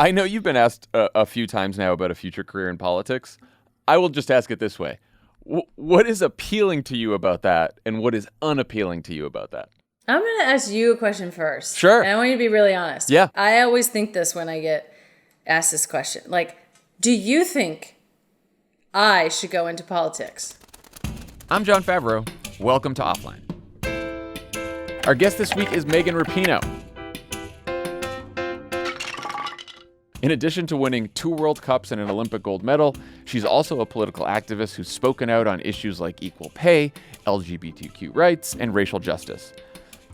I know you've been asked a few times now about a future career in politics. I will just ask it this way. What is appealing to you about that, and what is unappealing to you about that? I'm going to ask you a question first. Sure. And I want you to be really honest. Yeah. I always think this when I get asked this question. Like, do you think I should go into politics? I'm Jon Favreau. Welcome to Offline. Our guest this week is Megan Rapinoe. In addition to winning 2 World Cups and an Olympic gold medal, she's also a political activist who's spoken out on issues like equal pay, LGBTQ rights, and racial justice.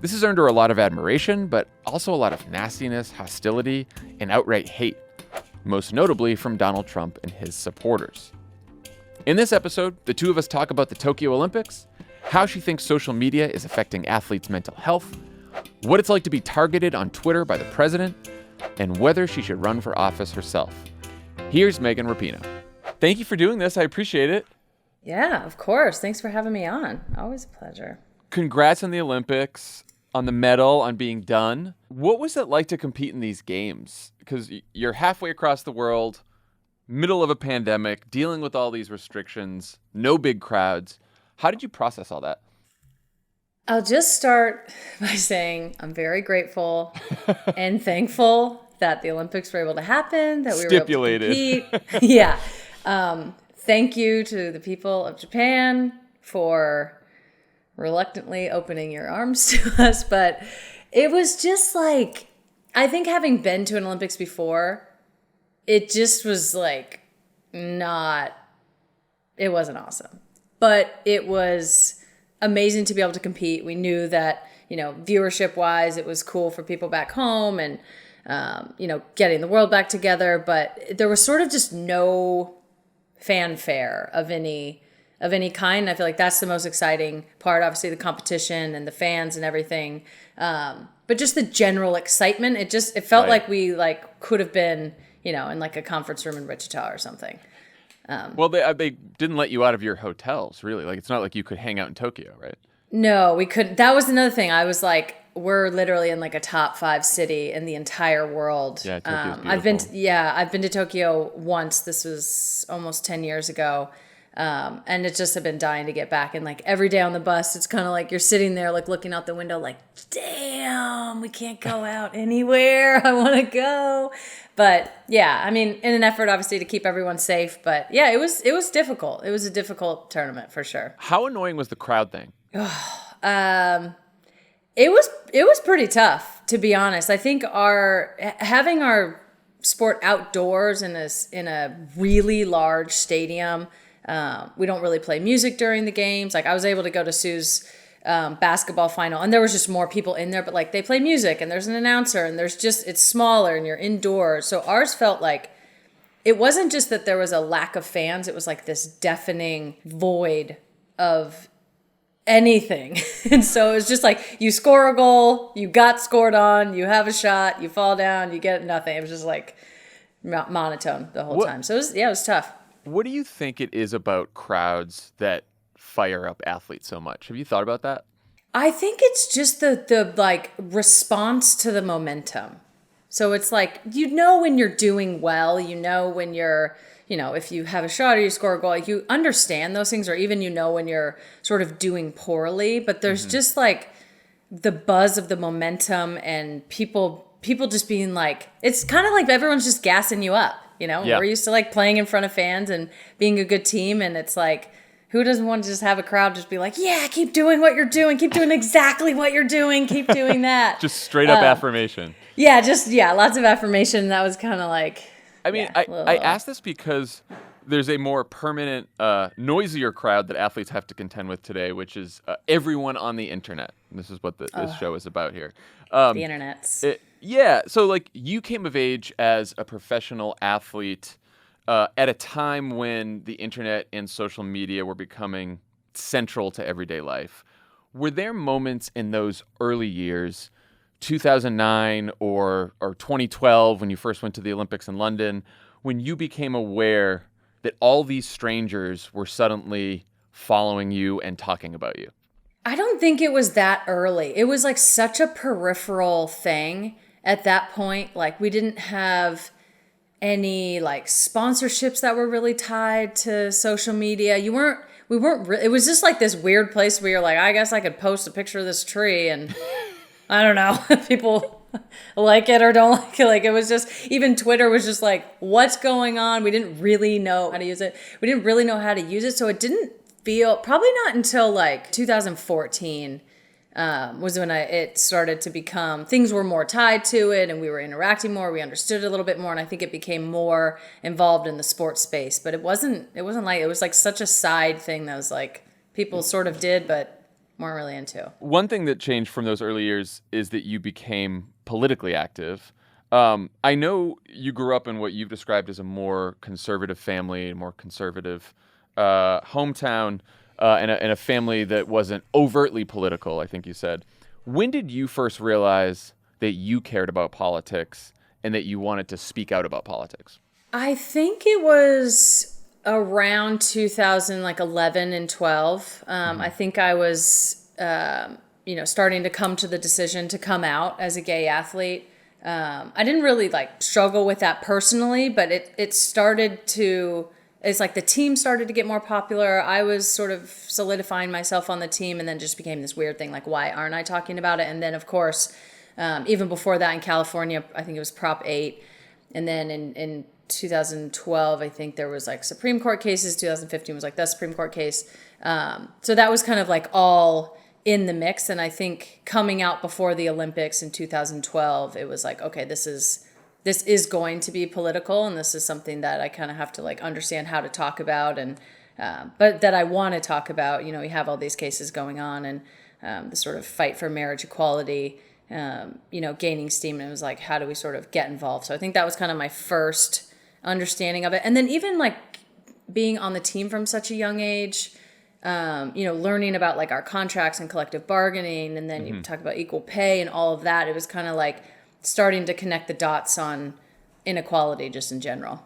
This has earned her a lot of admiration, but also a lot of nastiness, hostility, and outright hate, most notably from Donald Trump and his supporters. In this episode, the two of us talk about the Tokyo Olympics, how she thinks social media is affecting athletes' mental health, what it's like to be targeted on Twitter by the president, and whether she should run for office herself. Here's Megan Rapinoe. Thank you for doing this. I appreciate it. Yeah, of course. Thanks for having me on. Always a pleasure. Congrats on the Olympics, on the medal, on being done. What was it like to compete in these games? Because you're halfway across the world, middle of a pandemic, dealing with all these restrictions, no big crowds. How did you process all that? I'll just start by saying I'm very grateful and thankful that the Olympics were able to happen, that we were able to compete. Yeah. Thank you to the people of Japan for reluctantly opening your arms to us. But it was just like, I think having been to an Olympics before, it just was like it wasn't awesome. But it was amazing to be able to compete. We knew that, viewership wise, it was cool for people back home and, getting the world back together. But there was sort of just no fanfare of any kind. I feel like that's the most exciting part. Obviously, the competition and the fans and everything. But just the general excitement. It felt right. like we could have been, in like a conference room in Wichita or something. Well, they didn't let you out of your hotels, really. Like, it's not like you could hang out in Tokyo, right? No, we couldn't. That was another thing. I was like, we're literally in like a top 5 city in the entire world. Yeah, Tokyo's beautiful. I've been to Tokyo once. This was almost 10 years ago. And it's just, I've been dying to get back. And like every day on the bus, it's kind of like you're sitting there, like looking out the window, like, damn, we can't go out anywhere. I want to go. But yeah, I mean, in an effort, obviously, to keep everyone safe. But yeah, it was difficult. It was a difficult tournament for sure. How annoying was the crowd thing? It was pretty tough, to be honest. I think having our sport outdoors in a really large stadium. We don't really play music during the games. Like I was able to go to Sue's basketball final, and there was just more people in there. But like they play music, and there's an announcer, and it's smaller, and you're indoors. So ours felt like it wasn't just that there was a lack of fans. It was like this deafening void of anything. And so it was just like you score a goal, you got scored on, you have a shot, you fall down, you get nothing. It was just like monotone the whole time. So it was tough. What do you think it is about crowds that fire up athletes so much? Have you thought about that? I think it's just the like response to the momentum. So it's like, when you're doing well, when you're, if you have a shot or you score a goal, like you understand those things, or even, when you're sort of doing poorly, but there's just like the buzz of the momentum and people just being like, it's kind of like everyone's just gassing you up. Yeah. We're used to like playing in front of fans and being a good team. And it's like, who doesn't want to just have a crowd just be like, yeah, keep doing what you're doing. Keep doing exactly what you're doing. Keep doing that. Just straight up affirmation. Yeah, lots of affirmation. That was kind of like, I mean, I asked this because there's a more permanent, noisier crowd that athletes have to contend with today, which is everyone on the internet. And this is what this show is about here. The internets. Yeah. So like you came of age as a professional athlete at a time when the internet and social media were becoming central to everyday life. Were there moments in those early years, 2009 or 2012, when you first went to the Olympics in London, when you became aware that all these strangers were suddenly following you and talking about you? I don't think it was that early. It was like such a peripheral thing at that point. Like we didn't have any like sponsorships that were really tied to social media. It was just like this weird place where you're like, I guess I could post a picture of this tree and I don't know, people like it or don't like it. Like it was just, even Twitter was just like, what's going on? We didn't really know how to use it. We didn't really know how to use it. So it didn't feel, probably not until like 2014 was when it started to become, things were more tied to it and we were interacting more, we understood it a little bit more, and I think it became more involved in the sports space. But it wasn't like, it was like such a side thing that was like, people sort of did, but weren't really into. One thing that changed from those early years is that you became politically active. I know you grew up in what you've described as a more conservative family, a more conservative hometown, and a family that wasn't overtly political, I think you said. When did you first realize that you cared about politics and that you wanted to speak out about politics? I think it was around 2011 and 12. I think I was, starting to come to the decision to come out as a gay athlete. I didn't really like struggle with that personally, but it started to, it's like the team started to get more popular. I was sort of solidifying myself on the team, and then just became this weird thing, like, why aren't I talking about it? And then, of course, even before that in California, I think it was Prop 8. And then in 2012, I think there was like Supreme Court cases. 2015 was like the Supreme Court case. So that was kind of like all in the mix. And I think coming out before the Olympics in 2012, it was like, okay, this is going to be political, and this is something that I kind of have to like understand how to talk about, and but that I want to talk about. You know, we have all these cases going on, and the sort of fight for marriage equality, gaining steam, and it was like, how do we sort of get involved? So I think that was kind of my first understanding of it. And then even like being on the team from such a young age, learning about like our contracts and collective bargaining, and then you talk about equal pay and all of that. It was kind of like starting to connect the dots on inequality just in general.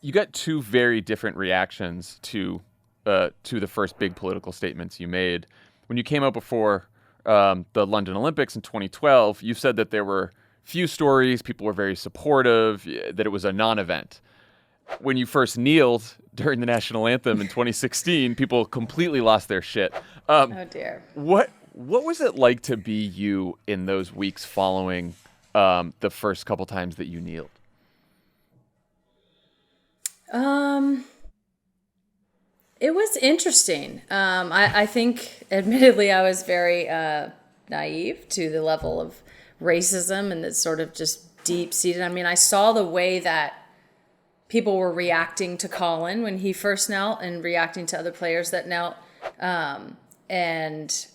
You got two very different reactions to the first big political statements you made. When you came out before the London Olympics in 2012, you said that there were few stories, people were very supportive, that it was a non-event. When you first kneeled during the national anthem in 2016, people completely lost their shit. Oh dear. What was it like to be you in those weeks following the first couple times that you kneeled? It was interesting. I think, admittedly, I was very naive to the level of racism and it's sort of just deep-seated. I mean, I saw the way that people were reacting to Colin when he first knelt and reacting to other players that knelt. And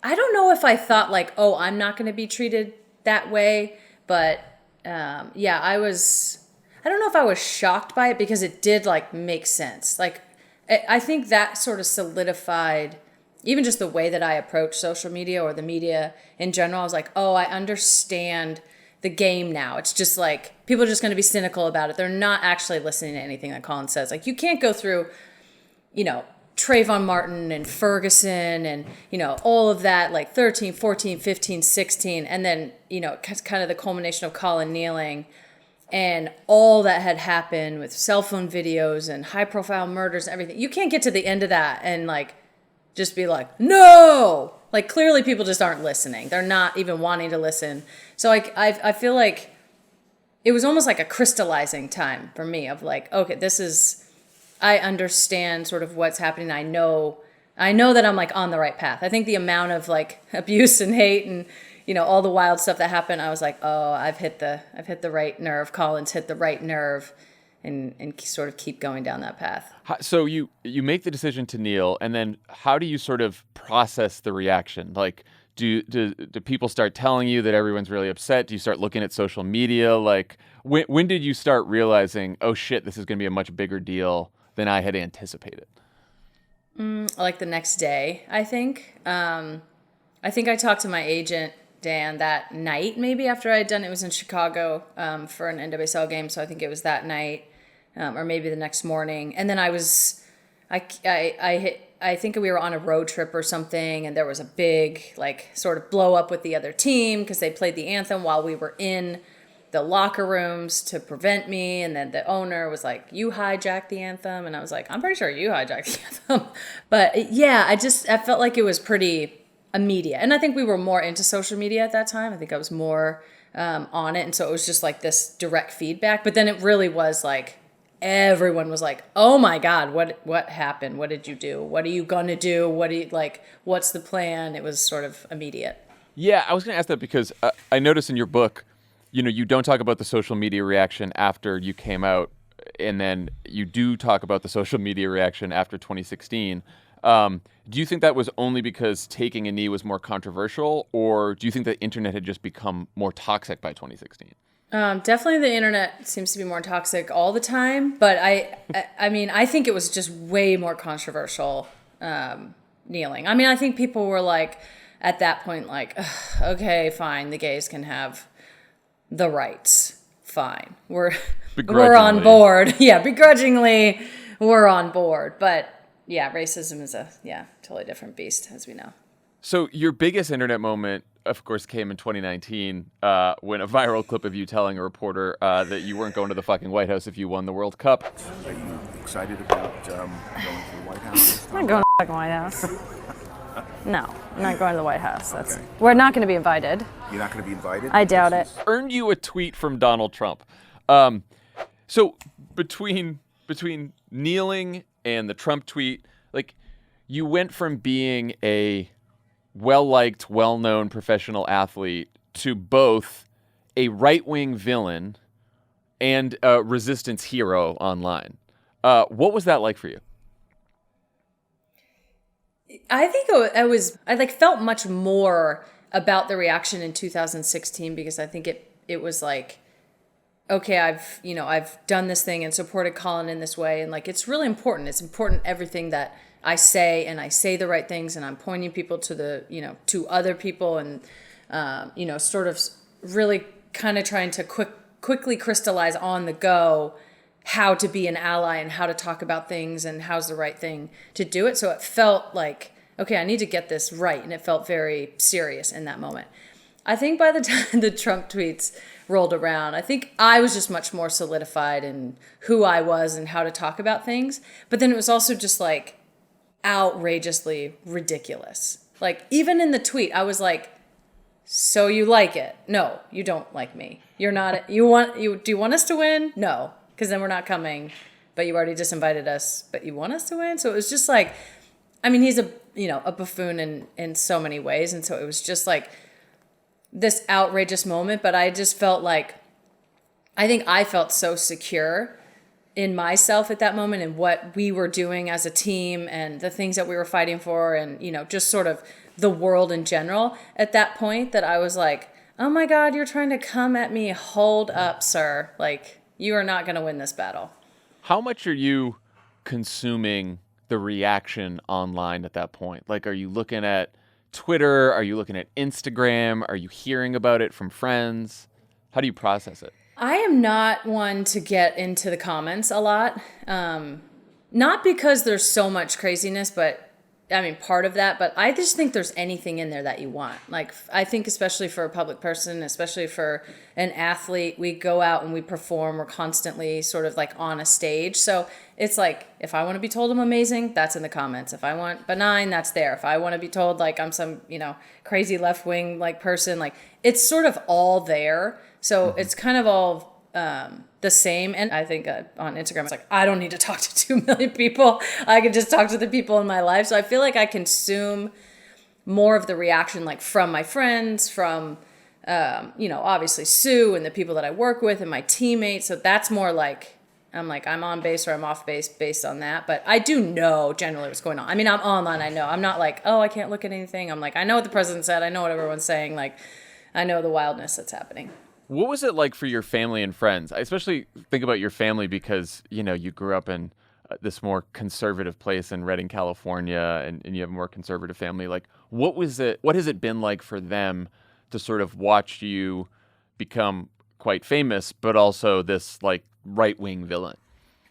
I don't know if I thought like, oh, I'm not going to be treated that way. But I don't know if I was shocked by it, because it did like make sense. Like, I think that sort of solidified even just the way that I approach social media or the media in general. I was like, oh, I understand the game now. It's just like, people are just going to be cynical about it. They're not actually listening to anything that Colin says. Like, you can't go through, Trayvon Martin and Ferguson and, all of that, like 13, 14, 15, 16. And then, kind of the culmination of Colin kneeling and all that had happened with cell phone videos and high profile murders and everything. You can't get to the end of that and like, just be like, no, like clearly people just aren't listening. They're not even wanting to listen. So I feel like it was almost like a crystallizing time for me of like, okay, I understand sort of what's happening. I know that I'm like on the right path. I think the amount of like abuse and hate and, all the wild stuff that happened, I was like, oh, I've hit the right nerve. Colin's hit the right nerve, and sort of keep going down that path. So you make the decision to kneel, and then how do you sort of process the reaction? Like, do people start telling you that everyone's really upset? Do you start looking at social media? Like, when did you start realizing, oh shit, this is going to be a much bigger deal than I had anticipated? Like the next day, I think. I think I talked to my agent, Dan, that night, maybe after I had done it. It was in Chicago for an NWSL game, so I think it was that night, or maybe the next morning. And then I think we were on a road trip or something, and there was a big like sort of blow up with the other team because they played the anthem while we were in the locker rooms to prevent me. And then the owner was like, you hijacked the anthem. And I was like, I'm pretty sure you hijacked the anthem. But yeah, I felt like it was pretty immediate. And I think we were more into social media at that time. I think I was more on it. And so it was just like this direct feedback. But then it really was like, everyone was like, oh my God, what happened? What did you do? What are you going to do? What's the plan? It was sort of immediate. Yeah, I was going to ask that because I noticed in your book, you don't talk about the social media reaction after you came out, and then you do talk about the social media reaction after 2016. Do you think that was only because taking a knee was more controversial, or do you think the internet had just become more toxic by 2016? Definitely the internet seems to be more toxic all the time, but I mean, I think it was just way more controversial, kneeling. I mean, I think people were like, at that point, like, okay, fine, the gays can have the rights. Fine. We're on board. Yeah, begrudgingly, we're on board. But yeah, racism is a totally different beast, as we know. So your biggest internet moment, of course, came in 2019 when a viral clip of you telling a reporter that you weren't going to the fucking White House if you won the World Cup. Are you excited about going to the White House? I'm not going to the fucking White House. No, I'm not going to the White House. We're not going to be invited. You're not going to be invited? I doubt it. Earned you a tweet from Donald Trump. So between kneeling and the Trump tweet, like, you went from being a well-liked, well-known professional athlete to both a right-wing villain and a resistance hero online. What was that like for you? I think I felt much more about the reaction in 2016 because I think it was like, okay, I've done this thing and supported Colin in this way, and like, it's really important. It's important everything that I say, and I say the right things, and I'm pointing people to to other people, and sort of really kind of trying to quickly crystallize on the go how to be an ally and how to talk about things and how's the right thing to do it. So it felt like, okay, I need to get this right. And it felt very serious in that moment. I think by the time the Trump tweets rolled around, I think I was just much more solidified in who I was and how to talk about things. But then it was also just like outrageously ridiculous. Like, even in the tweet, I was like, so you like it? No, you don't like me. You're not, do you want us to win? No. Because then we're not coming, but you already disinvited us, but you want us to win? So it was just like, I mean, he's a buffoon in so many ways. And so it was just like this outrageous moment, but I just felt like, I think I felt so secure in myself at that moment and what we were doing as a team and the things that we were fighting for and, just sort of the world in general at that point that I was like, oh my God, you're trying to come at me. Hold up, sir. Like, you are not going to win this battle. How much are you consuming the reaction online at that point? Like, are you looking at Twitter? Are you looking at Instagram? Are you hearing about it from friends? How do you process it? I am not one to get into the comments a lot. Not because there's so much craziness, but I mean, part of that, but I just think there's anything in there that you want. Like, I think especially for a public person, especially for an athlete, we go out and we perform. We're constantly sort of like on a stage. So it's like, if I want to be told I'm amazing, that's in the comments. If I want benign, that's there. If I want to be told like I'm some, crazy left-wing like person, like it's sort of all there. So it's kind of all the same. And I think on Instagram, it's like, I don't need to talk to 2 million people. I can just talk to the people in my life. So I feel like I consume more of the reaction, like from my friends, from, obviously Sue and the people that I work with and my teammates. So that's more like, I'm on base or I'm off base based on that. But I do know generally what's going on. I mean, I'm online. I know. I'm not like, oh, I can't look at anything. I'm like, I know what the president said. I know what everyone's saying. Like, I know the wildness that's happening. What was it like for your family and friends? I especially think about your family because, you grew up in this more conservative place in Redding, California, and you have a more conservative family. Like, what has it been like for them to sort of watch you become quite famous, but also this like right-wing villain?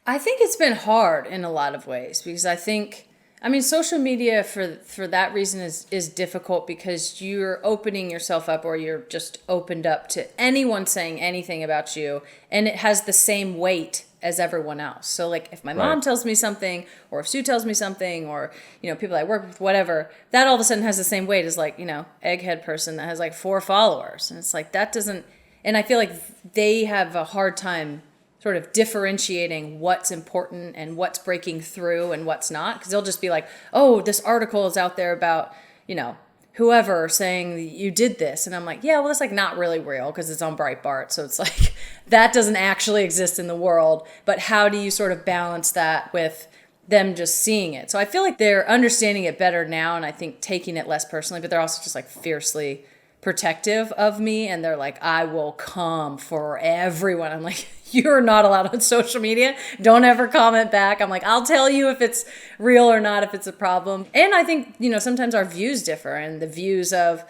I think it's been hard in a lot of ways because I think I mean, social media for that reason is difficult because you're opening yourself up, or you're just opened up to anyone saying anything about you, and it has the same weight as everyone else. So like if my mom tells me something, or if Sue tells me something, or people I work with, whatever, that all of a sudden has the same weight as like egghead person that has like 4 followers, and it's like that doesn't. And I feel like they have a hard time sort of differentiating what's important and what's breaking through and what's not, because they'll just be like, oh, this article is out there about whoever saying you did this, and I'm like, yeah, well, that's like not really real because it's on Breitbart, so it's like that doesn't actually exist in the world. But how do you sort of balance that with them just seeing it? So I feel like they're understanding it better now, and I think taking it less personally, but they're also just like fiercely protective of me, and they're like, I will come for everyone. I'm like, you're not allowed on social media. Don't ever comment back. I'm like, I'll tell you if it's real or not, if it's a problem. And I think, sometimes our views differ, and the views of,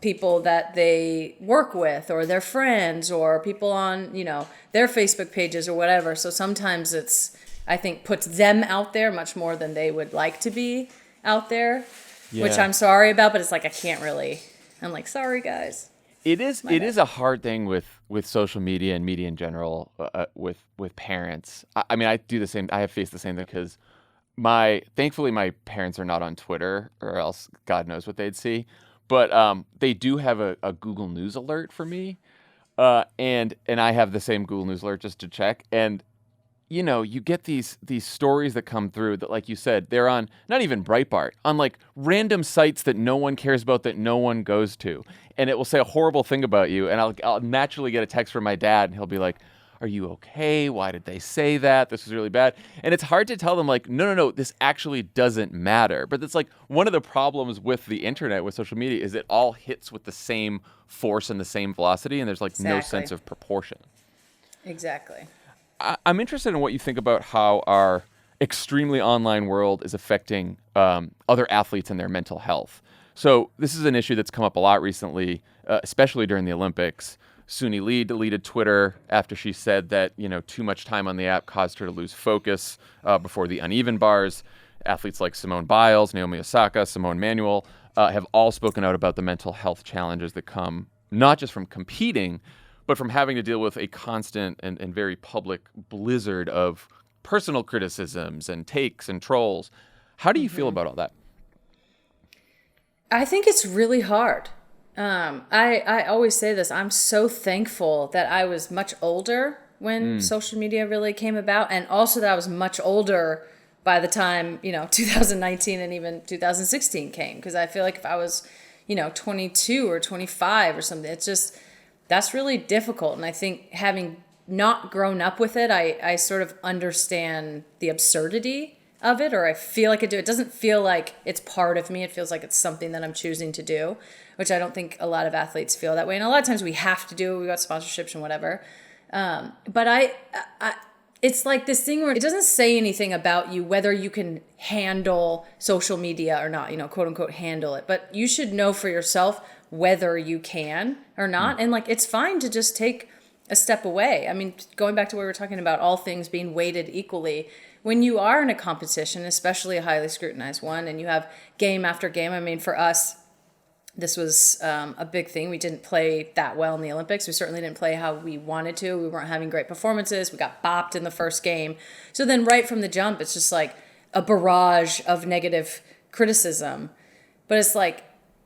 people that they work with, or their friends, or people on, their Facebook pages or whatever. So sometimes I think puts them out there much more than they would like to be out there, which I'm sorry about, but it's like, I can't really. I'm like, sorry, guys. It is a hard thing with social media and media in general, with parents. I mean, I do the same. I have faced the same thing because thankfully my parents are not on Twitter, or else God knows what they'd see. But they do have a Google News alert for me, and I have the same Google News alert just to check. And you get these stories that come through that, like you said, they're on not even Breitbart, on like random sites that no one cares about, that no one goes to. And it will say a horrible thing about you. And I'll naturally get a text from my dad, and he'll be like, are you okay? Why did they say that? This is really bad. And it's hard to tell them like, no, this actually doesn't matter. But it's like one of the problems with the internet, with social media, is it all hits with the same force and the same velocity. And there's like no sense of proportion. Exactly. I'm interested in what you think about how our extremely online world is affecting other athletes and their mental health. So this is an issue that's come up a lot recently, especially during the Olympics. Suni Lee deleted Twitter after she said that too much time on the app caused her to lose focus before the uneven bars. Athletes like Simone Biles, Naomi Osaka, Simone Manuel have all spoken out about the mental health challenges that come not just from competing, but from having to deal with a constant and very public blizzard of personal criticisms and takes and trolls. How do you feel about all that? I think it's really hard. I always say this. I'm so thankful that I was much older when social media really came about, and also that I was much older by the time 2019 and even 2016 came, because I feel like if I was 22 or 25 or something, it's just, that's really difficult. And I think having not grown up with it, I sort of understand the absurdity of it, or I feel like I do. It doesn't feel like it's part of me. It feels like it's something that I'm choosing to do, which I don't think a lot of athletes feel that way. And a lot of times we have to do it. We got sponsorships and whatever. But I it's like this thing where it doesn't say anything about you, whether you can handle social media or not, quote unquote, handle it. But you should know for yourself whether you can or not. And like, it's fine to just take a step away. I mean, going back to what we were talking about, all things being weighted equally, when you are in a competition, especially a highly scrutinized one, and you have game after game. I mean, for us, this was a big thing. We didn't play that well in the Olympics. We certainly didn't play how we wanted to. We weren't having great performances. We got bopped in the first game. So then right from the jump, it's just like a barrage of negative criticism. But it's like,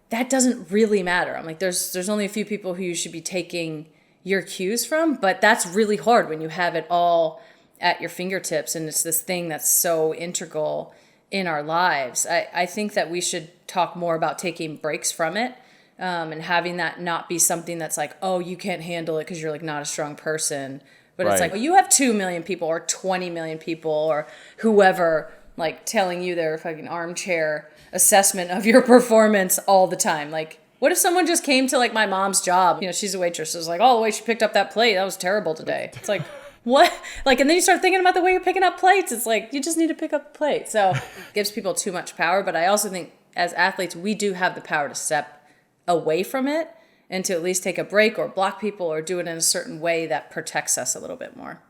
that doesn't really matter. I'm like, there's only a few people who you should be taking your cues from, but that's really hard when you have it all at your fingertips, and it's this thing that's so integral in our lives. I think that we should talk more about taking breaks from it, and having that not be something that's like, oh, you can't handle it because you're like not a strong person. But It's like, well, you have 2 million people or 20 million people or whoever like telling you their fucking armchair assessment of your performance all the time. Like, what if someone just came to like my mom's job? She's a waitress. So it's like, oh, the way she picked up that plate, that was terrible today. It's like, what? Like, and then you start thinking about the way you're picking up plates. It's like, you just need to pick up the plate. So it gives people too much power. But I also think as athletes, we do have the power to step away from it and to at least take a break or block people or do it in a certain way that protects us a little bit more.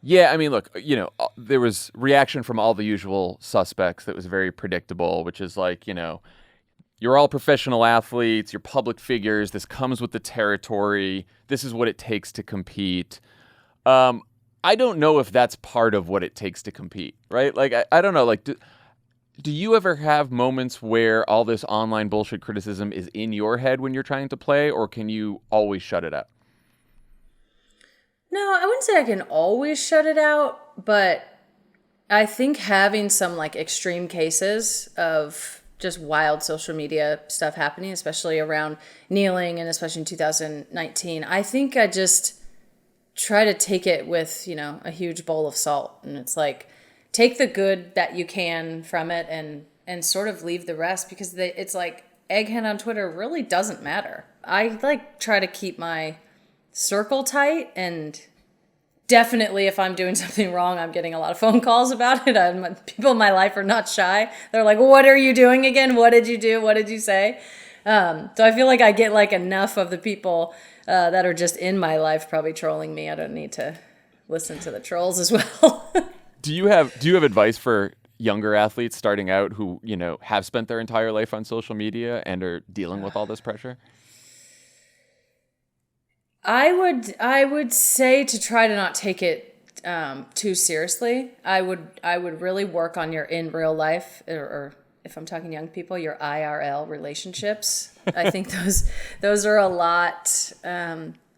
Yeah, I mean, look, there was reaction from all the usual suspects that was very predictable, which is like, you're all professional athletes, you're public figures, this comes with the territory, this is what it takes to compete. I don't know if that's part of what it takes to compete, right? Like, I don't know, like, do you ever have moments where all this online bullshit criticism is in your head when you're trying to play, or can you always shut it out? No, I wouldn't say I can always shut it out, but I think having some like extreme cases of just wild social media stuff happening, especially around kneeling and especially in 2019, I think I just try to take it with, a huge bowl of salt. And it's like, take the good that you can from it and sort of leave the rest, because it's like egghead on Twitter really doesn't matter. I like try to keep my circle tight, and definitely if I'm doing something wrong, I'm getting a lot of phone calls about it. People in my life are not shy. They're like, what are you doing again? What did you do? What did you say? So I feel like I get like enough of the people that are just in my life probably trolling me. I don't need to listen to the trolls as well. Do you have advice for younger athletes starting out who, have spent their entire life on social media and are dealing with all this pressure? I would say to try to not take it too seriously. I would really work on your in real life, or if I'm talking young people, your IRL relationships. I think those are a lot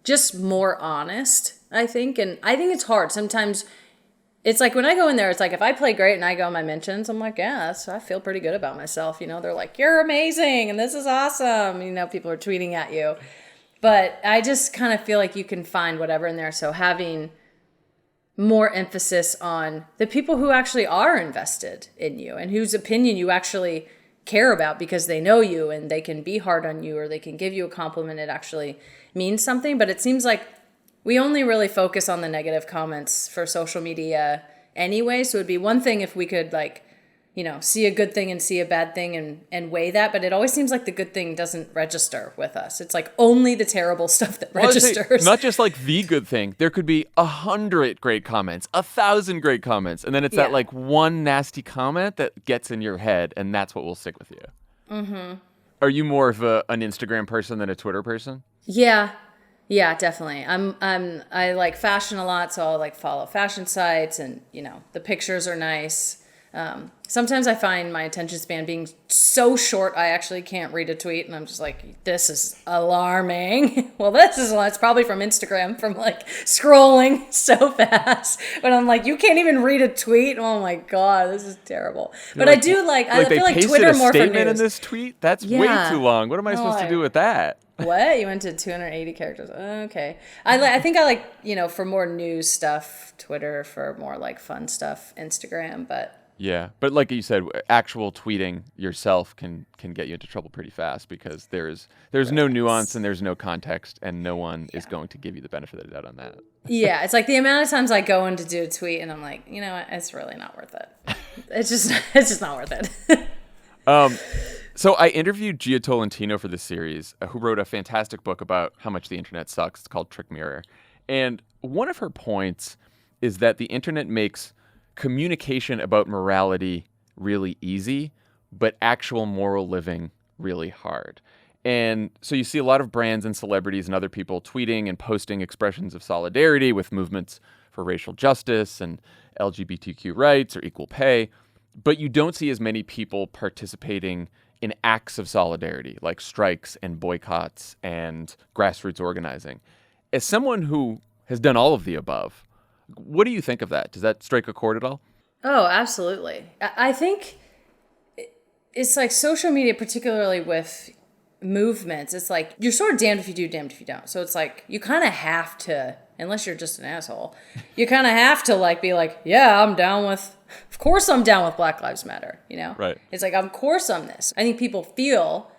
just more honest, I think. And I think it's hard. Sometimes it's like when I go in there, it's like if I play great and I go in my mentions, I'm like, yeah, I feel pretty good about myself. They're like, you're amazing and this is awesome. People are tweeting at you. But I just kind of feel like you can find whatever in there. So having more emphasis on the people who actually are invested in you and whose opinion you actually care about because they know you and they can be hard on you or they can give you a compliment. It actually means something. But it seems like we only really focus on the negative comments for social media anyway. So it'd be one thing if we could see a good thing and see a bad thing and weigh that. But it always seems like the good thing doesn't register with us. It's like only the terrible stuff that registers. Not just like the good thing. There could be 100 great comments, 1,000 great comments. And then it's that like one nasty comment that gets in your head, and that's what will stick with you. Mm-hmm. Are you more of an Instagram person than a Twitter person? Yeah, definitely. I like fashion a lot, so I'll like follow fashion sites, and the pictures are nice. Sometimes I find my attention span being so short, I actually can't read a tweet, and I'm just like, this is alarming. Well, it's probably from Instagram, from like scrolling so fast. But I'm like, you can't even read a tweet. Oh my God, this is terrible. But I do I feel like Twitter more for news. They pasted a statement in this tweet? That's way too long. What am I supposed to do with that? What? You went to 280 characters. Okay. I think I like, for more news stuff, Twitter. For more like fun stuff, Instagram. But yeah, but like you said, actual tweeting yourself can get you into trouble pretty fast because there's no nuance and there's no context, and no one is going to give you the benefit of the doubt on that. Yeah, it's like the amount of times I go in to do a tweet and I'm like, it's really not worth it. It's just not worth it. So I interviewed Gia Tolentino for this series, who wrote a fantastic book about how much the internet sucks. It's called Trick Mirror. And one of her points is that the internet makes communication about morality really easy, but actual moral living really hard. And so you see a lot of brands and celebrities and other people tweeting and posting expressions of solidarity with movements for racial justice and LGBTQ rights or equal pay, but you don't see as many people participating in acts of solidarity like strikes and boycotts and grassroots organizing. As someone who has done all of the above, what do you think of that? Does that strike a chord at all? Oh, absolutely. I think it's like social media, particularly with movements, it's like you're sort of damned if you do, damned if you don't. So it's like you kind of have to, unless you're just an asshole, you kind of have to like be like, yeah, of course I'm down with Black Lives Matter, Right. It's like, of course I'm this. I think people feel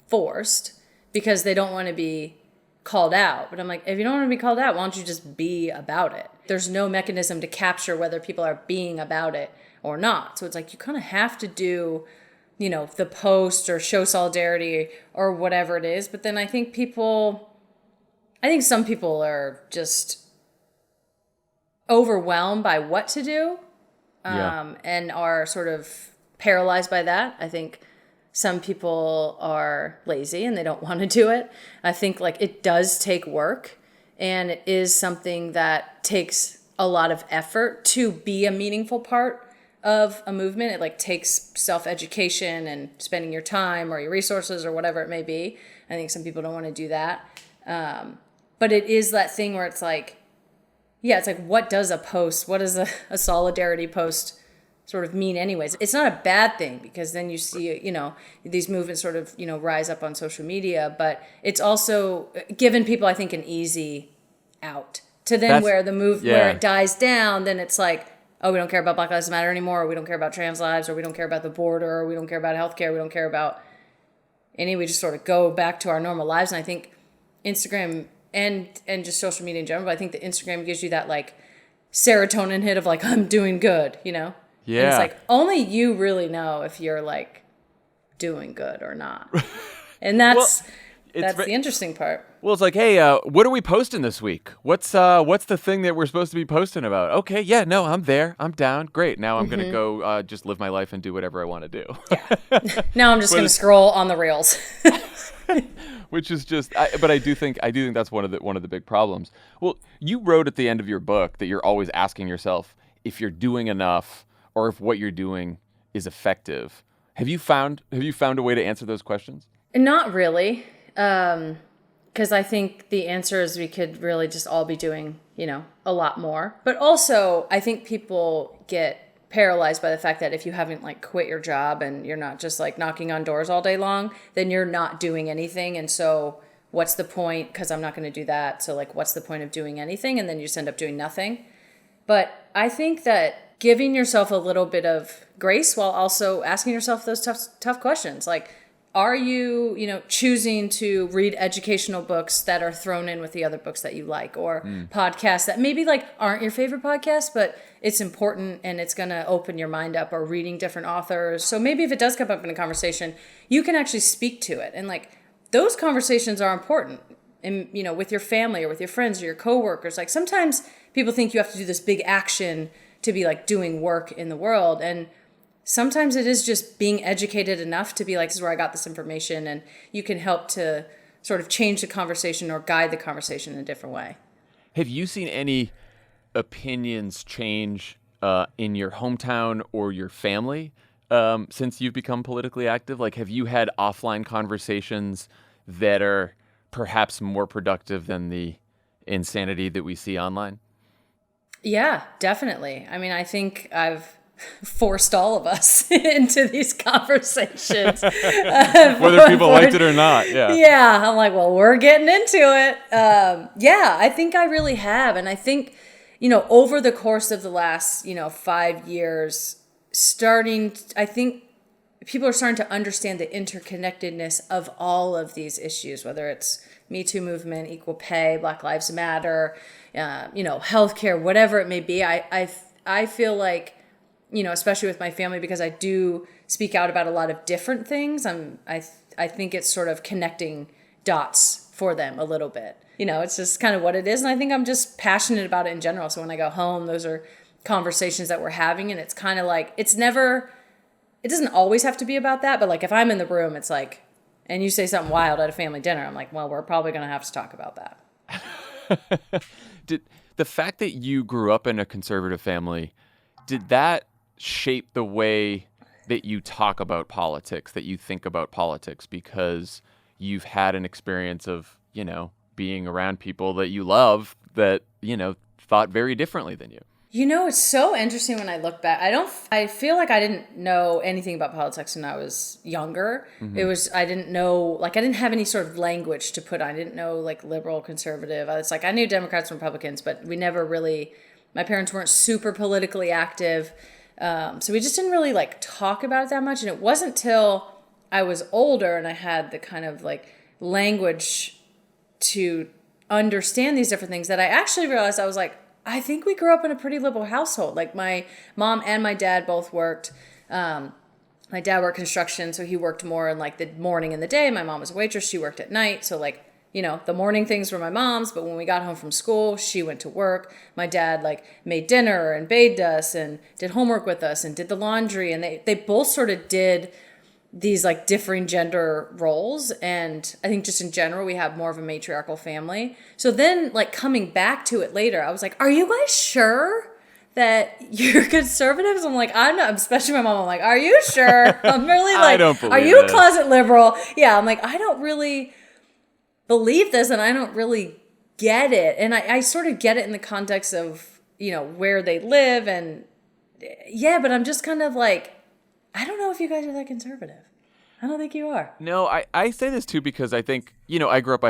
forced because they don't want to be called out. But I'm like, if you don't want to be called out, why don't you just be about it? There's no mechanism to capture whether people are being about it or not. So it's like you kind of have to do, the post or show solidarity or whatever it is. But then I think some people are just overwhelmed by what to do Yeah. and are sort of paralyzed by that. I think some people are lazy and they don't want to do it. I think like it does take work, and it is something that takes a lot of effort to be a meaningful part of a movement. It like takes self-education and spending your time or your resources or whatever it may be. I think some people don't want to do that. But it is that thing where it's like, yeah, it's like, what does a solidarity post sort of mean anyways? It's not a bad thing, because then you see, these movements sort of, rise up on social media, but it's also given people, I think, an easy out to then where it dies down, then it's like, oh, we don't care about Black Lives Matter anymore, or we don't care about trans lives, or we don't care about the border, or we don't care about healthcare, we don't care about we just sort of go back to our normal lives. And I think Instagram and just social media in general, but I think the Instagram gives you that like serotonin hit of like, I'm doing good, Yeah. And it's like, only you really know if you're like doing good or not. And that's the interesting part. Well, it's like, hey, what are we posting this week? What's the thing that we're supposed to be posting about? Okay, yeah, no, I'm there. I'm down. Great. Now I'm going to go just live my life and do whatever I want to do. Yeah. Now I'm just going to scroll on the rails. Which is just, but I do think that's one of the big problems. Well, you wrote at the end of your book that you're always asking yourself if you're doing enough or if what you're doing is effective. Have you found a way to answer those questions? Not really. Because I think the answer is we could really just all be doing, a lot more. But also, I think people get paralyzed by the fact that if you haven't like quit your job and you're not just like knocking on doors all day long, then you're not doing anything. And so what's the point? Because I'm not going to do that. So like, what's the point of doing anything? And then you just end up doing nothing. But I think that giving yourself a little bit of grace while also asking yourself those tough questions, like, are you, choosing to read educational books that are thrown in with the other books that you like, or podcasts that maybe like aren't your favorite podcasts, but it's important and it's going to open your mind up, or reading different authors. So maybe if it does come up in a conversation, you can actually speak to it. And like those conversations are important, and, with your family or with your friends or your coworkers. Like sometimes people think you have to do this big action to be like doing work in the world. And sometimes it is just being educated enough to be like, this is where I got this information, and you can help to sort of change the conversation or guide the conversation in a different way. Have you seen any opinions change in your hometown or your family since you've become politically active? Like, have you had offline conversations that are perhaps more productive than the insanity that we see online? Yeah, definitely. I mean, I think I've forced all of us into these conversations. Whether people liked it or not. Yeah. Yeah. I'm like, well, we're getting into it. Yeah, I think I really have. And I think, over the course of the last, 5 years, I think people are starting to understand the interconnectedness of all of these issues, whether it's Me Too movement, equal pay, Black Lives Matter, healthcare, whatever it may be. I feel like, especially with my family, because I do speak out about a lot of different things. I think it's sort of connecting dots for them a little bit. It's just kind of what it is. And I think I'm just passionate about it in general. So when I go home, those are conversations that we're having. And it's kind of like, it doesn't always have to be about that. But like, if I'm in the room, it's like, and you say something wild at a family dinner, I'm like, well, we're probably going to have to talk about that. Did the fact that you grew up in a conservative family, did that shape the way that you talk about politics, that you think about politics, because you've had an experience of, being around people that you love that, thought very differently than you? It's so interesting when I look back. I feel like I didn't know anything about politics when I was younger. Mm-hmm. I didn't know, I didn't have any sort of language to put on. I didn't know liberal, conservative. It's like I knew Democrats and Republicans, but we never really, my parents weren't super politically active. So we just didn't really talk about it that much. And it wasn't till I was older and I had the kind of language to understand these different things that I actually realized I was like, I think we grew up in a pretty liberal household. My mom and my dad both worked. My dad worked construction, so he worked more in the morning and the day. My mom was a waitress. She worked at night. So the morning things were my mom's, but when we got home from school, she went to work. My dad like made dinner and bathed us and did homework with us and did the laundry. And they both sort of did these like differing gender roles. And I think just in general, we have more of a matriarchal family. So then like coming back to it later, I was like, are you guys sure that you're conservatives? I'm like, I'm not, especially my mom. I'm like, are you sure? I'm really like, I don't believe are you a this. closet liberal? Yeah. I'm like, I don't really believe this and I don't really get it. And I sort of get it in the context of, where they live and yeah, but I'm just kind of like, I don't know if you guys are that conservative. I don't think you are. No, I say this too because I think, I grew up,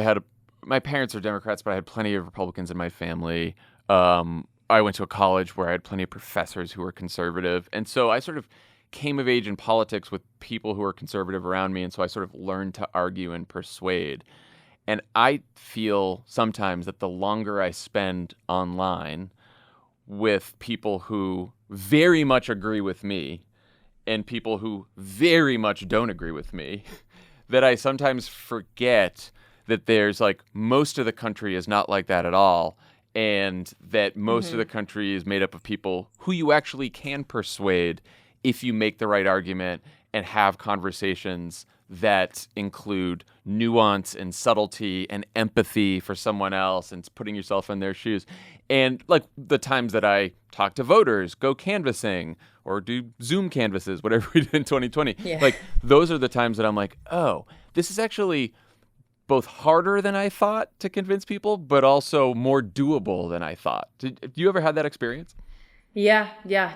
my parents are Democrats, but I had plenty of Republicans in my family. I went to a college where I had plenty of professors who were conservative. And so I sort of came of age in politics with people who were conservative around me. And so I sort of learned to argue and persuade. And I feel sometimes that the longer I spend online with people who very much agree with me and people who very much don't agree with me, that I sometimes forget that there's like most of the country is not like that at all. And that most of the country is made up of people who you actually can persuade if you make the right argument and have conversations that include nuance and subtlety and empathy for someone else and putting yourself in their shoes. And like the times that I talk to voters, go canvassing or do Zoom canvasses, whatever we did in 2020, like those are the times that I'm like, oh, this is actually both harder than I thought to convince people, but also more doable than I thought. Did you ever have that experience? Yeah,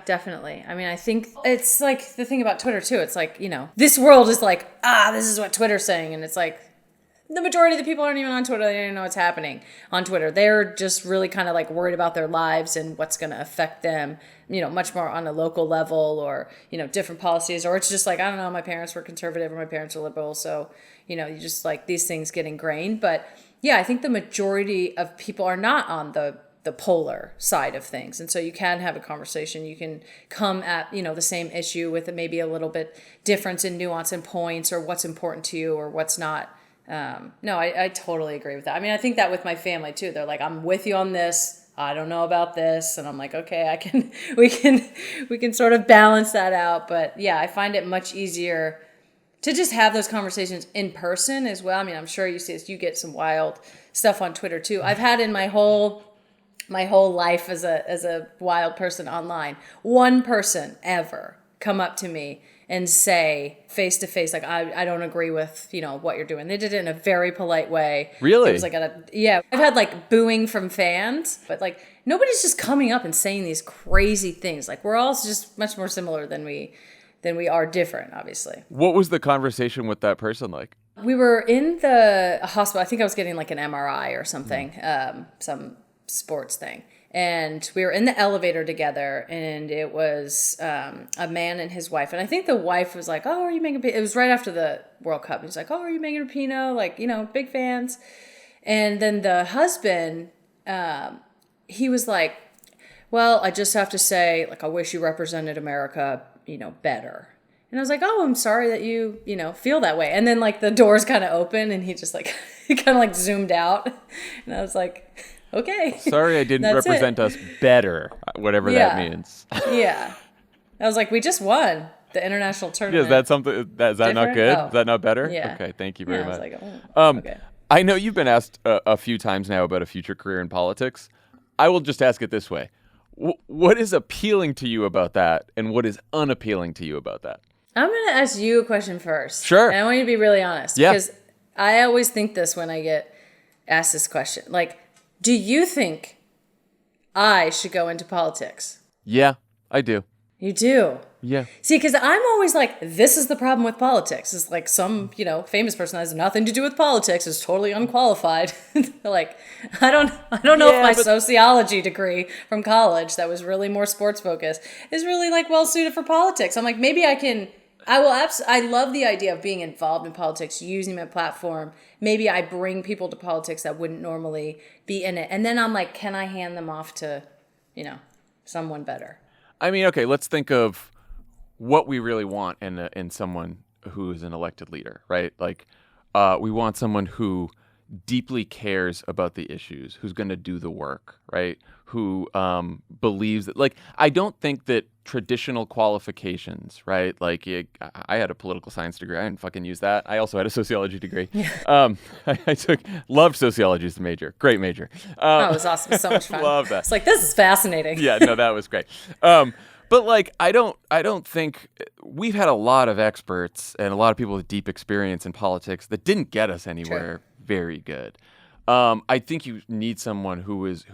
definitely. I mean, I think it's like the thing about Twitter too. It's like, this world is like, this is what Twitter's saying. And it's like, the majority of the people aren't even on Twitter. They don't even know what's happening on Twitter. They're just really kind of like worried about their lives and what's going to affect them, much more on a local level or, different policies. Or it's just like, I don't know, my parents were conservative or my parents were liberal. So, you just like these things get ingrained. But yeah, I think the majority of people are not on the polar side of things. And so you can have a conversation. You can come at, the same issue with maybe a little bit difference in nuance and points or what's important to you or what's not. No, I totally agree with that. I mean, I think that with my family too. They're like, I'm with you on this. I don't know about this. And I'm like, okay, we can sort of balance that out. But yeah, I find it much easier to just have those conversations in person as well. I mean, I'm sure you get some wild stuff on Twitter too. I've had in my whole life as a wild person online, one person ever come up to me and say face to face, like, I don't agree with, what you're doing. They did it in a very polite way. Really? It was like I've had like booing from fans, but like nobody's just coming up and saying these crazy things. Like we're all just much more similar than we are different, obviously. What was the conversation with that person like? We were in the hospital. I think I was getting like an MRI or something, some sports thing. And we were in the elevator together, and it was a man and his wife. And I think the wife was like, oh, are you Megan Rapinoe? It was right after the World Cup. He was like, oh, are you Megan Rapinoe? Like, big fans. And then the husband, he was like, well, I just have to say, like, I wish you represented America, better. And I was like, oh, I'm sorry that you, feel that way. And then, like, the doors kind of open, and he just, like, he kind of, like, zoomed out. And I was like, okay. Sorry I didn't represent us better, whatever that means. Yeah. I was like, we just won the international tournament. Is that something? Is that not good? Oh. Is that not better? Yeah. Okay, thank you very much. I was like, oh, okay. I know you've been asked a few times now about a future career in politics. I will just ask it this way. What is appealing to you about that, and what is unappealing to you about that? I'm going to ask you a question first. Sure. And I want you to be really honest. Yeah. Because I always think this when I get asked this question. Like, do you think I should go into politics? Yeah, I do. You do? Yeah. See, because I'm always like, this is the problem with politics. It's like some, famous person that has nothing to do with politics is totally unqualified. Like, I don't know if my sociology degree from college that was really more sports focused is really like well suited for politics. I'm like, maybe I love the idea of being involved in politics, using my platform. Maybe I bring people to politics that wouldn't normally be in it. And then I'm like, can I hand them off to, someone better? I mean, okay, let's think of what we really want in someone who is an elected leader, right? Like, we want someone who deeply cares about the issues, who's going to do the work, right? Who believes that, like, I don't think that traditional qualifications, right? Like, I had a political science degree. I didn't fucking use that. I also had a sociology degrey. I loved sociology as a major. Great major. Oh, it was awesome. So much fun. Love that. It's like, this is fascinating. Yeah, no, that was great. But like, I don't think we've had a lot of experts and a lot of people with deep experience in politics that didn't get us anywhere very good. I think you need someone who is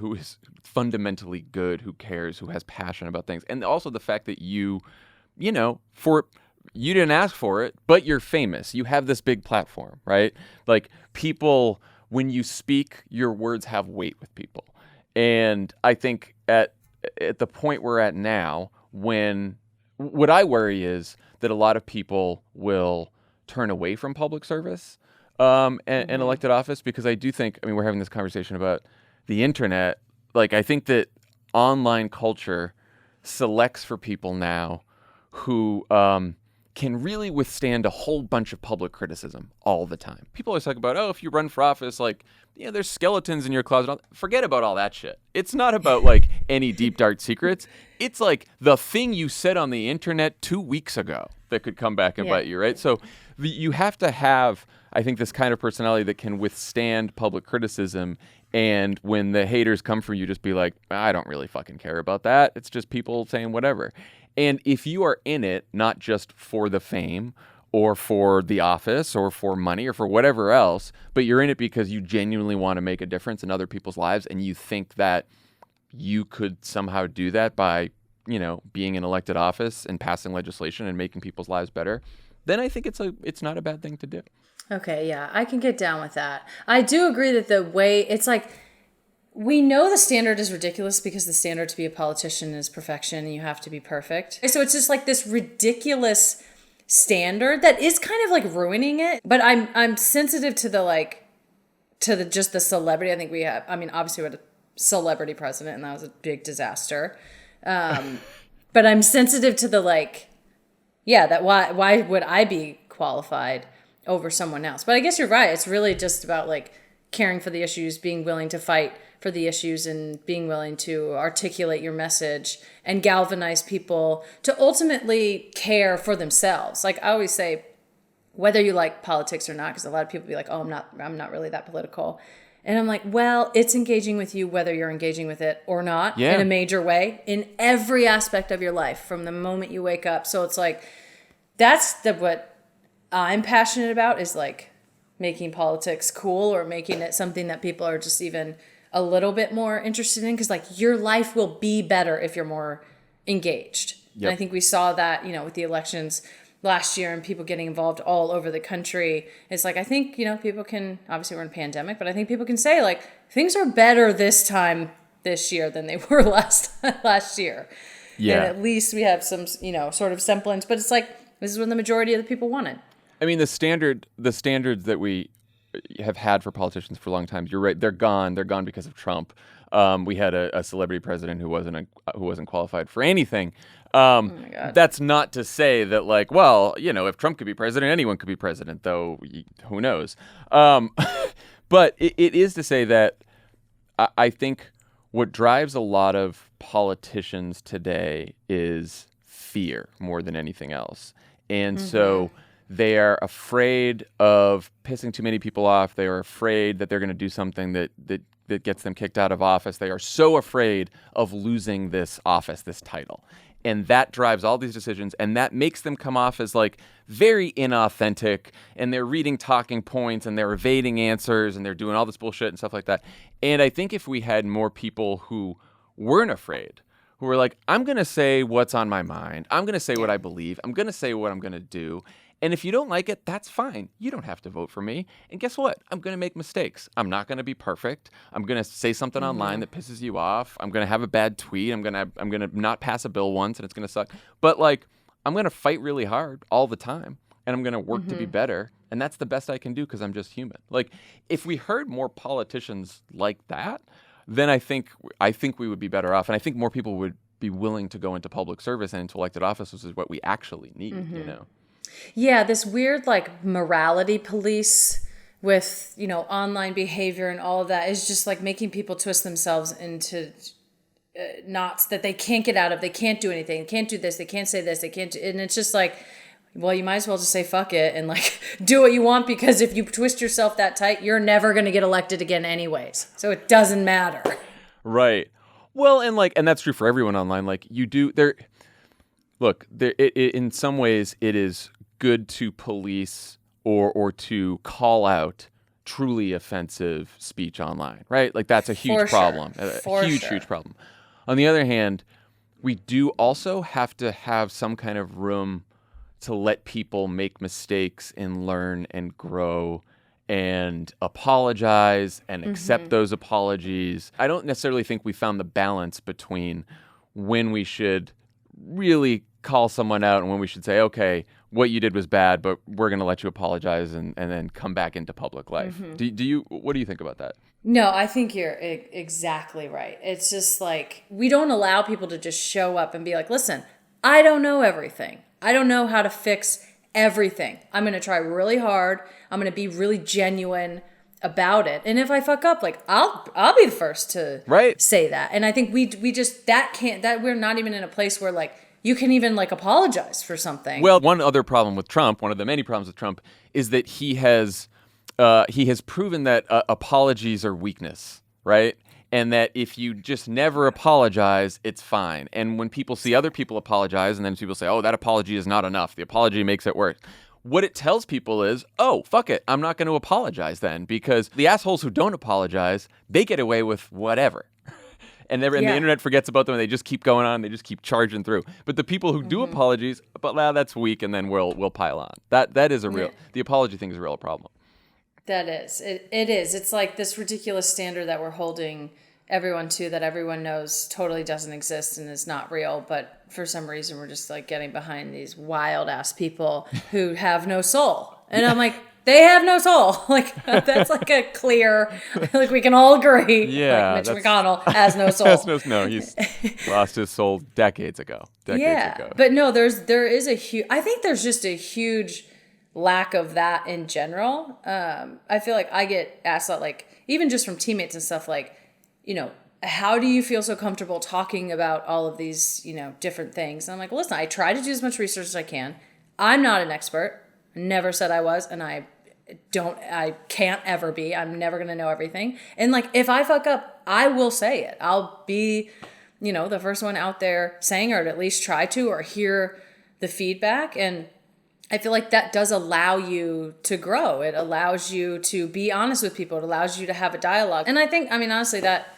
fundamentally good, who cares, who has passion about things, and also the fact that you didn't ask for it, but you're famous. You have this big platform, right? Like, people, when you speak, your words have weight with people, and I think at the point we're at now, what I worry is that a lot of people will turn away from public service and elected office, because I do think, I mean, we're having this conversation about the internet. Like, I think that online culture selects for people now who can really withstand a whole bunch of public criticism all the time. People always talk about, oh, if you run for office, like, there's skeletons in your closet. Forget about all that shit. It's not about like any deep, dark secrets. It's like the thing you said on the internet 2 weeks ago that could come back and bite you, right? So you have to have, I think, this kind of personality that can withstand public criticism. And when the haters come for you, just be like, I don't really fucking care about that. It's just people saying whatever. And if you are in it, not just for the fame or for the office or for money or for whatever else, but you're in it because you genuinely want to make a difference in other people's lives, and you think that you could somehow do that by, being in elected office and passing legislation and making people's lives better, then I think it's not a bad thing to do. Okay, yeah, I can get down with that. I do agree that the way, it's like, we know the standard is ridiculous because the standard to be a politician is perfection and you have to be perfect. So it's just like this ridiculous standard that is kind of like ruining it. But I'm sensitive to just the celebrity. I think we have, I mean, obviously we had a celebrity president and that was a big disaster. But I'm sensitive to the that why would I be qualified over someone else? But I guess you're right. It's really just about like caring for the issues, being willing to fight for the issues, and being willing to articulate your message and galvanize people to ultimately care for themselves. Like I always say, whether you like politics or not, because a lot of people be like, oh, I'm not really that political. And I'm like, well, it's engaging with you whether you're engaging with it or not in a major way in every aspect of your life from the moment you wake up. So it's like, that's what I'm passionate about, is like making politics cool or making it something that people are just even a little bit more interested in, because like your life will be better if you're more engaged. Yep. And I think we saw that, with the elections last year and people getting involved all over the country. It's like, I think, people can, obviously we're in a pandemic, but I think people can say like things are better this year than they were last year. Yeah. And at least we have some, sort of semblance, but it's like, this is what the majority of the people wanted. I mean, the standards that we have had for politicians for a long time, you're right, they're gone. They're gone because of Trump. We had a celebrity president who wasn't qualified for anything. Oh my God. That's not to say that like, well, if Trump could be president, anyone could be president, though who knows? But it is to say that I think what drives a lot of politicians today is fear more than anything else. And so they are afraid of pissing too many people off. They are afraid that they're going to do something that gets them kicked out of office. They are so afraid of losing this office, this title. And that drives all these decisions, and that makes them come off as like very inauthentic, and they're reading talking points and they're evading answers and they're doing all this bullshit and stuff like that. And I think if we had more people who weren't afraid, who were like, I'm going to say what's on my mind. I'm going to say what I believe. I'm going to say what I'm going to do. And if you don't like it, that's fine. You don't have to vote for me. And guess what? I'm going to make mistakes. I'm not going to be perfect. I'm going to say something online that pisses you off. I'm going to have a bad tweet. I'm going to not pass a bill once and it's going to suck. But like, I'm going to fight really hard all the time, and I'm going to work to be better. And that's the best I can do because I'm just human. Like, if we heard more politicians like that, then I think we would be better off. And I think more people would be willing to go into public service and into elected office, which is what we actually need, Yeah, this weird like morality police with, online behavior and all of that is just like making people twist themselves into knots that they can't get out of. They can't do anything. They can't do this. They can't say this. They can't do, and it's just like, well, you might as well just say fuck it and like do what you want, because if you twist yourself that tight, you're never going to get elected again anyways. So it doesn't matter. Right. Well, and that's true for everyone online. Like you do there. Look, in some ways it is good to police or to call out truly offensive speech online, right? Like that's a huge problem. A huge problem. On the other hand, we do also have to have some kind of room to let people make mistakes and learn and grow and apologize and accept those apologies. I don't necessarily think we found the balance between when we should really call someone out and when we should say, okay, what you did was bad, but we're going to let you apologize and then come back into public life. What do you think about that? No, I think you're exactly right. It's just like, we don't allow people to just show up and be like, listen, I don't know everything. I don't know how to fix everything. I'm going to try really hard. I'm going to be really genuine about it. And if I fuck up, like I'll be the first to say that. And I think we just, we're not even in a place where like, you can even like apologize for something. Well, one other problem with Trump, one of the many problems with Trump, is that he has proven that apologies are weakness, right? And that if you just never apologize, it's fine. And when people see other people apologize, and then people say, oh, that apology is not enough, the apology makes it worse. What it tells people is, oh, fuck it, I'm not going to apologize then, because the assholes who don't apologize, they get away with whatever. And the internet forgets about them, and they just keep going on. They just keep charging through. But the people who do apologies, but that's weak, and then we'll pile on. That is the apology thing is a real problem. That is. It is. It's like this ridiculous standard that we're holding everyone to, that everyone knows totally doesn't exist and is not real. But for some reason, we're just like getting behind these wild ass people who have no soul. And I'm like, they have no soul. Like, that's like a clear, like we can all agree. Yeah. Like Mitch McConnell has no soul. No, he's lost his soul decades ago. But no, there is a huge, I think there's just a huge lack of that in general. I feel like I get asked a lot, like, even just from teammates and stuff, like, how do you feel so comfortable talking about all of these, different things? And I'm like, well, listen, I try to do as much research as I can. I'm not an expert. Never said I was, and I can't ever be. I'm never going to know everything. And like, if I fuck up, I will say it. I'll be, the first one out there saying, or at least try to, or hear the feedback. And I feel like that does allow you to grow. It allows you to be honest with people. It allows you to have a dialogue. And I think, honestly, that,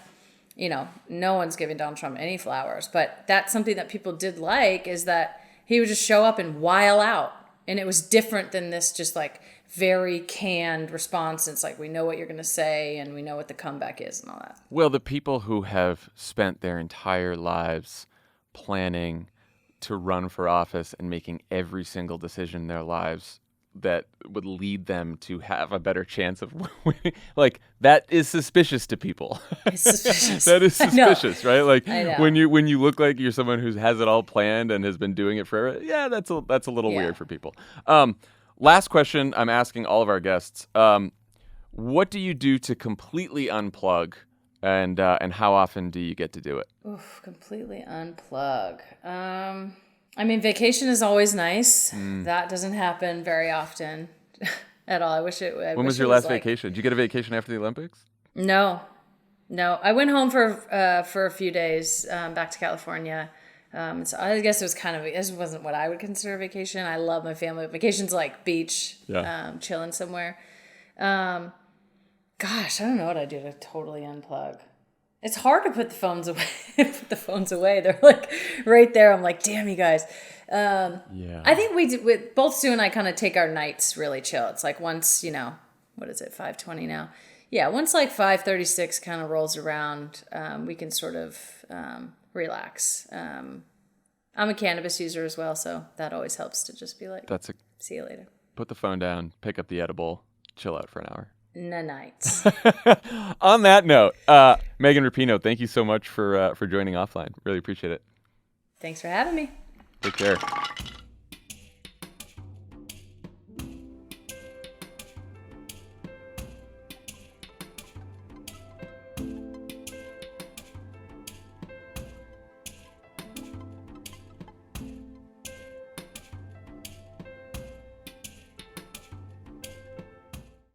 no one's giving Donald Trump any flowers, but that's something that people did like, is that he would just show up and while out. And it was different than this just like very canned response. It's like, we know what you're going to say and we know what the comeback is and all that. Well, the people who have spent their entire lives planning to run for office and making every single decision in their lives that would lead them to have a better chance of winning, like, that is suspicious to people. It's suspicious. That is suspicious, right? Like, I know. when you look like you're someone who has it all planned and has been doing it forever, that's a little weird for people. Last question I'm asking all of our guests. What do you do to completely unplug, and how often do you get to do it? Oof, completely unplug. Vacation is always nice. That doesn't happen very often at all. I wish it would. When was your last vacation? Did you get a vacation after the Olympics? No. I went home for a few days, back to California. So I guess this wasn't what I would consider a vacation. I love my family. Vacation's like beach, chilling somewhere. Gosh, I don't know what I do to totally unplug. It's hard to put the phones away. They're like right there. I'm like, damn, you guys. I think both Sue and I kind of take our nights really chill. It's like once, what is it, 5:20 now? Yeah, once like 5:36 kind of rolls around, we can sort of relax. I'm a cannabis user as well, so that always helps to just be like, see you later. Put the phone down, pick up the edible, chill out for an hour. Nights. On that note, Megan Rapinoe, thank you so much for joining Offline. Really appreciate it. Thanks for having me. Take care.